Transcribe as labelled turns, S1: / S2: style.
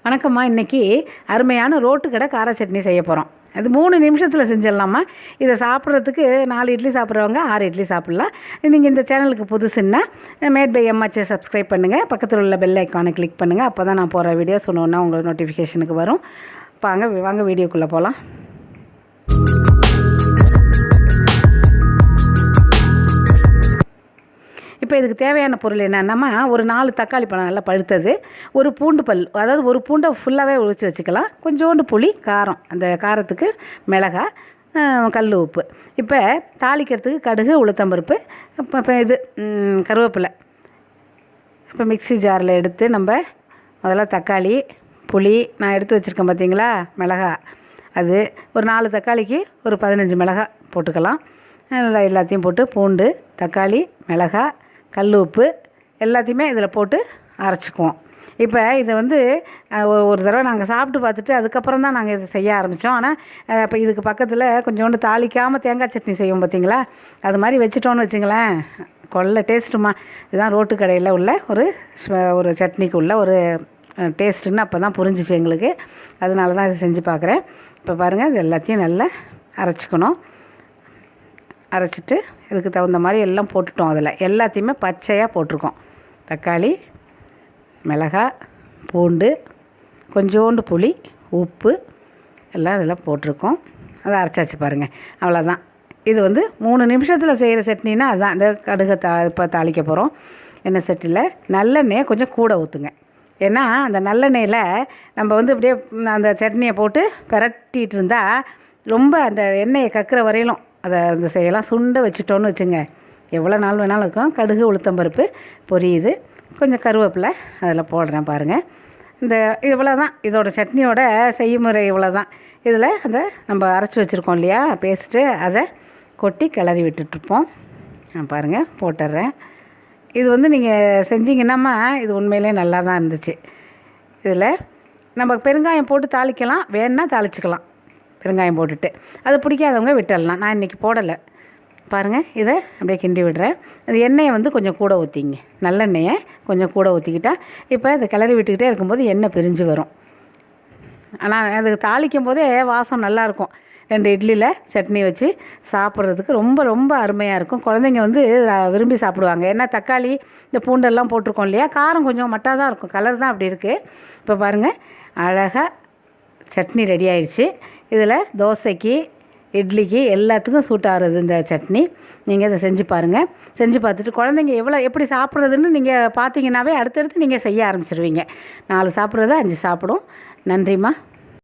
S1: வணக்கம்மா. இன்றைக்கி அருமையான ரோட்டு கடை கார சட்னி செய்ய போகிறோம். அது 3 நிமிஷத்தில் செஞ்சிடலாமா. இதை சாப்பிட்றதுக்கு 4 இட்லி சாப்பிட்றவங்க 6 இட்லி சாப்பிட்லாம். நீங்கள் இந்த சேனலுக்கு புதுசுன்னா மேட் பை எம்மாச்சை சப்ஸ்கிரைப் பண்ணுங்கள், பக்கத்தில் உள்ள பெல் ஐக்கானை கிளிக் பண்ணுங்கள். அப்போ தான் நான் போகிற வீடியோ சொன்னோன்னா உங்களுக்கு நோட்டிஃபிகேஷனுக்கு வரும். வாங்க வீடியோக்குள்ளே போகலாம். இப்போ இதுக்கு தேவையான பொருள் என்னென்னா, ஒரு 4 தக்காளி பழம் நல்லா பழுத்தது, ஒரு பூண்டு பல், அதாவது ஒரு பூண்டை ஃபுல்லாகவே உரித்து வச்சுக்கலாம், கொஞ்சோண்டு புளி, காரம், அந்த காரத்துக்கு மிளகாய், கல் உப்பு. இப்போ தாளிக்கிறதுக்கு கடுகு, உளுத்தம்பருப்பு, இப்போ இது கருவேப்பிலை. இப்போ மிக்ஸி ஜாரில் எடுத்து நம்ம முதல்ல தக்காளி, புளி நான் எடுத்து வச்சுருக்கேன் பார்த்தீங்களா, மிளகாய், அது ஒரு 4 தக்காளிக்கு ஒரு 15 மிளகாய் போட்டுக்கலாம். நல்லா எல்லாத்தையும் போட்டு பூண்டு, தக்காளி, மிளகாய், கல் உப்பு எல்லாத்தையுமே இதில் போட்டு அரைச்சிக்குவோம். இப்போ இதை ஒரு தடவை நாங்கள் சாப்பிட்டு பார்த்துட்டு அதுக்கப்புறம் தான் நாங்கள் இதை செய்ய ஆரம்பித்தோம். ஆனால் இப்போ இதுக்கு பக்கத்தில் கொஞ்சோண்டு தாளிக்காமல் தேங்காய் சட்னி செய்வோம் பார்த்தீங்களா, அது மாதிரி வச்சுட்டோன்னு வச்சுங்களேன், கொள்ள டேஸ்ட்டுமா. இதுதான் ரோட்டு கடையில் உள்ள ஒரு சட்னிக்கு உள்ள ஒரு டேஸ்ட்டுன்னு அப்போ தான் புரிஞ்சிச்சு எங்களுக்கு. அதனால தான் இதை செஞ்சு பார்க்குறேன். இப்போ பாருங்கள், இது எல்லாத்தையும் நல்லா அரைச்சிக்கணும். அரைச்சிட்டு இதுக்கு தகுந்த மாதிரி எல்லாம் போட்டுட்டோம். அதில் எல்லாத்தையுமே பச்சையாக போட்டிருக்கோம். தக்காளி, மிளகாய், பூண்டு, கொஞ்சோண்டு புளி, உப்பு எல்லாம் இதெல்லாம் போட்டிருக்கோம். அதை அரைச்சாச்சு பாருங்கள், அவ்வளோதான். இது 3 நிமிஷத்தில் செய்கிற சட்னின்னா அதுதான். இந்த கடுகை இப்போ தாளிக்க போகிறோம். எண்ணெய் சட்டியில் நல்லெண்ணெயை கொஞ்சம் கூட ஊற்றுங்க. ஏன்னா அந்த நல்லெண்ணெயில் நம்ம அப்படியே அந்த சட்னியை போட்டு பிரட்டிகிட்டு இருந்தால் ரொம்ப அந்த எண்ணெயை கக்கிற வரையிலும் அதை செய்யலாம். சுண்டை வச்சுட்டோன்னு வச்சுங்க, எவ்வளோ நாள் வேணாலும் இருக்கும். கடுகு, உளுத்தம்பருப்பு பொரியுது, கொஞ்சம் கருவேப்பிலை அதில் போடுறேன் பாருங்கள். இவ்வளோ தான் இதோட சட்னியோட செய்முறை. இவ்வளோ தான். இதில் நம்ம அரைச்சி வச்சுருக்கோம் இல்லையா பேஸ்ட்டு, அதை கொட்டி கிளறி விட்டுட்ருப்போம். பாருங்கள், போட்டுடுறேன். இது நீங்கள் செஞ்சிங்கன்னாமா இது உண்மையிலே நல்லா தான் இருந்துச்சு. இதில் நம்ம பெருங்காயம் போட்டு தாளிக்கலாம், வேணுன்னா தாளிச்சிக்கலாம் பெருங்காயம் போட்டுட்டு. அது பிடிக்காதவங்க விட்டுடலாம். நான் இன்றைக்கி போடலை. பாருங்கள், இதை அப்படியே கிண்டி விடுறேன். அது எண்ணெயை கொஞ்சம் கூட ஊற்றிங்க, நல்லெண்ணெயை கொஞ்சம் கூட ஊற்றிக்கிட்டால் இப்போ இதை கிளறி விட்டுக்கிட்டே இருக்கும்போது எண்ணெய் பிரிஞ்சு வரும். ஆனால் அது தாளிக்கும் போதே வாசம் நல்லாயிருக்கும். 2 இட்லியில் சட்னி வச்சு சாப்பிட்றதுக்கு ரொம்ப ரொம்ப அருமையாக இருக்கும். குழந்தைங்க விரும்பி சாப்பிடுவாங்க. ஏன்னா தக்காளி, இந்த பூண்டெல்லாம் போட்டிருக்கோம் இல்லையா, காரம் கொஞ்சம் மட்டாக தான் இருக்கும், கலர் தான் அப்படி இருக்குது. இப்போ பாருங்கள், அழகாக சட்னி ரெடி ஆயிடுச்சு. இதில் தோசைக்கு, இட்லிக்கு எல்லாத்துக்கும் சூட் ஆகிறது இந்த சட்னி. நீங்கள் இதை செஞ்சு பாருங்கள். செஞ்சு பார்த்துட்டு குழந்தைங்க எப்படி சாப்பிட்றதுன்னு நீங்கள் பார்த்தீங்கன்னாவே அடுத்தடுத்து நீங்கள் செய்ய ஆரம்பிச்சிருவீங்க. 4 சாப்பிட்றத 5 சாப்பிடும். நன்றிம்மா.